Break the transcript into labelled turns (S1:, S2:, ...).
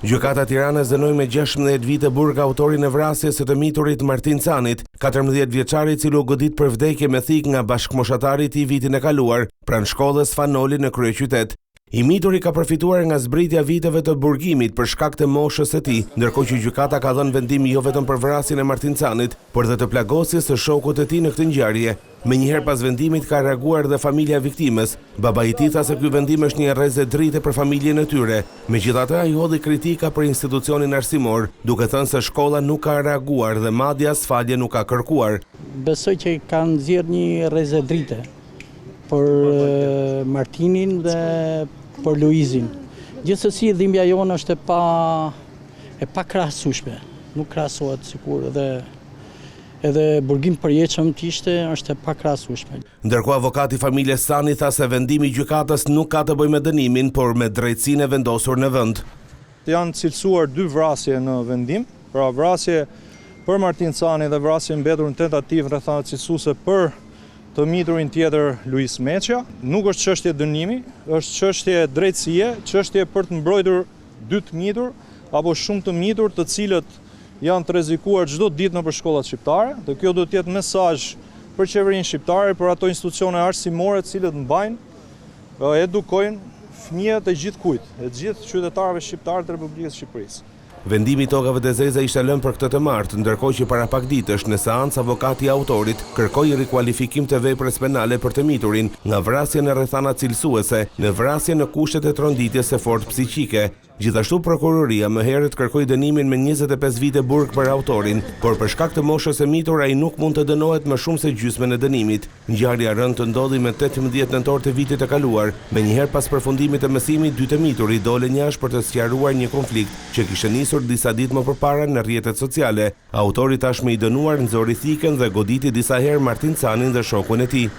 S1: Gjykata e Tiranës dënoi me 16 vite burg autorin e vrasjes së të miturit Martin Canit, 14 vjeçari i cili u godit për vdekje me thik nga bashkëmoshatari i tij vitin e kaluar pranë shkollës Fanoli në kryeqytet. I mituri ka përfituar nga zbritja viteve të burgimit për shkak të moshës së tij, ndërkohë që gjykata ka dhënë vendim jo vetëm për vrasjen e Martin Canit, por dhe të plagosjes së shokut të tij në këtë ngjarje. Menjëherë pas vendimit ka reaguar dhe familja e viktimës. Babai i tij tha se ky vendim është një rrezë drite për familjen e tyre. Megjithatë, ai hodhi kritika për institucionin arsimor, duke thënë se shkolla nuk ka reaguar dhe madje as falje nuk ka kërkuar.
S2: Besoj që kanë nxjerrë një rrezë drite për Martinin dhe për Luizin. Gjithsesi dhimbja jonë është e pa krahasueshme. Nuk krahasohet sikur edhe burgim përjetshëm ishte është e pa krahasueshme.
S1: Ndërkohë avokati i familjes Sani tha se vendimi i gjykatës nuk ka të bëjë me dënimin, por me drejtsinë e vendosur në vend.
S3: Janë cilësuar 2 vrasje në vendim, pra vrasje për Martin Sani dhe vrasje mbetur në tentativë rrethana cilësuese për të miturin tjetër Luis Meqja. Nuk është çështje dënimi, është çështje drejtësie, çështje për të mbrojtur 2 të mitur apo shumë të mitur të cilët janë të rrezikuar çdo ditë nëpër shkollat shqiptare. Dhe kjo do të jetë mesazh për qeverinë shqiptare, për ato institucione arsimore të cilët mbajnë, edukojnë fëmijët e gjithë kujt, e gjithë qytetarëve shqiptarë të Republikës së Shqipërisë.
S1: Vendimi i tokave të zeza ishte lënë për këtë të martë, ndërkohë që para pak ditësh në seancë avokati i autorit kërkoi rikualifikim të veprës penale për të miturin nga vrasja në rrethana cilësuese në vrasje në kushtet e tronditjes së fortë psiqike. Gjithashtu prokuroria më herët kërkoi dënimin me 25 vite burg për autorin, por për shkak të moshës së mitur ai nuk mund të dënohet më shumë se gjysmën e dënimit. Ngjarja rënd të ndodhi me 18 nëntor të vitit të kaluar. Menjëherë pas përfundimit të mësimit, 2 të miturit dolën jashtë për të sqaruar një konflikt që kishte nisur disa ditë më përpara në rrjetet sociale. Autori tashmë i dënuar nxori thikën dhe goditi disa herë Martin Canin dhe shokun e tij.